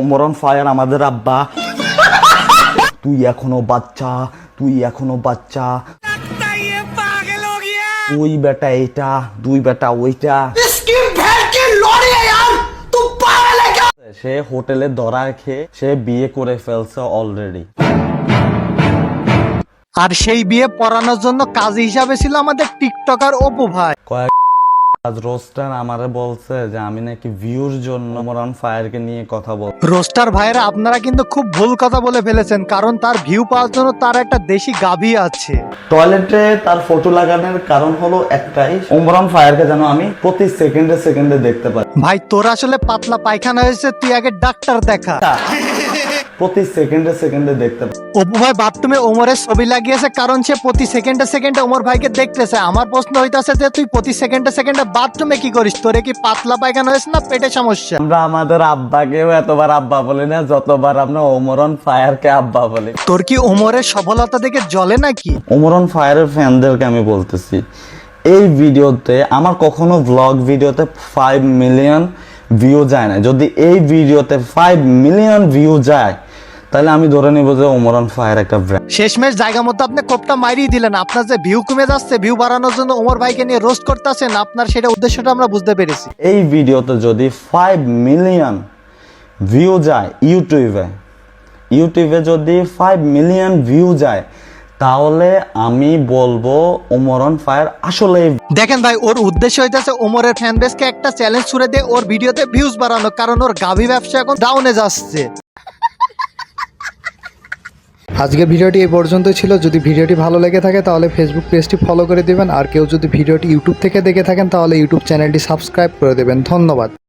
ওমরন fire আমাদের আব্বা। তুই এখনো বাচ্চা, তুই এখনো বাচ্চা, তুই বেটা এইটা, দুই বেটা ওইটা। সে হোটেলে ধরা খেয়ে সে বিয়ে করে ফেলছে অলরেডি। আর সেই বিয়ে পড়ানোর জন্য কাজী হিসাবে ছিল আমাদের টিকটকার অপু ভাই। কয়েক রোস্টার আমারে বলছে যে আমি নাকি ভিউর জন্য ওমরন ফায়ারকে নিয়ে কথা বল। রোস্টার ভাইরা আপনারা কিন্তু খুব ভুল কথা বলে ফেলেছেন, কারণ তার ভিউ পাওয়ার জন্য তার একটা দেশি গাভী আছে। টয়লেটে তার ফটো লাগানোর কারণ হলো একটাই, ওমরন ফায়ারকে যেন আমি প্রতি সেকেন্ডে সেকেন্ডে দেখতে পাই। ভাই তোর আসলে পাতলা পায়খানা হয়েছে, তুই আগে ডাক্তার দেখা। প্রতি সেকেন্ডে সেকেন্ডে দেখতে পাই। অপু ভাই বাথরুমে ওমরের ছবি লাগিয়েছে, কারণ সে প্রতি সেকেন্ডে সেকেন্ডে ওমর ভাইকে দেখতেছে। আমার প্রশ্ন হইতাছে যে তুই প্রতি সেকেন্ডে সেকেন্ডে বাথরুমে কি করিস? তোরে কি পাতলা পায়খানা হয়েছে না পেটে সমস্যা? আমরা আমাদের আব্বাকেও এতবার আব্বা বলি না যতবার আমরা ওমরন ফায়ারকে আব্বা বলি। তোর কি ওমরের সফলতা দেখে জ্বলে নাকি? ওমরন ফায়ারের ফ্যানদেরকে আমি বলতেছি, এই ভিডিওতে আমার কখনো ব্লগ ভিডিওতে 5 মিলিয়ন ভিউ যায় না। যদি এই ভিডিওতে 5 মিলিয়ন ভিউ যায় তাহলে আমি ধরে নিব যে ওমরন ফায়ার একটা ব্র্যান্ড। শেষমেশ জায়গা মতো আপনি কোপটা মারিয়ে দিলেন। আপনার যে ভিউ কমে যাচ্ছে, ভিউ বাড়ানোর জন্য ওমর ভাইকে নিয়ে রোস্ট করতেছেন, আপনার সেটা উদ্দেশ্যটা আমরা বুঝতে পেরেছি। এই ভিডিওতে যদি 5 মিলিয়ন ভিউ যায় ইউটিউবে যদি 5 মিলিয়ন ভিউ যায় তাহলে আমি বলবো ওমরন ফায়ার আসলে। দেখেন ভাই, ওর উদ্দেশ্য হইতেছে ওমরের ফ্যান বেসকে একটা চ্যালেঞ্জ ছুড়ে দিয়ে ওর ভিডিওতে ভিউজ বাড়ানো, কারণ ওর গাভী ব্যবসা এখন ডাউনে যাচ্ছে। আজকের ভিডিওটি এই পর্যন্তই ছিল। যদি ভিডিওটি ভালো লেগে থাকে তাহলে ফেসবুক পেজটি ফলো করে দিবেন, আর কেউ যদি ভিডিওটি ইউটিউব থেকে দেখে থাকেন তাহলে ইউটিউব চ্যানেলটি সাবস্ক্রাইব করে দেবেন। ধন্যবাদ।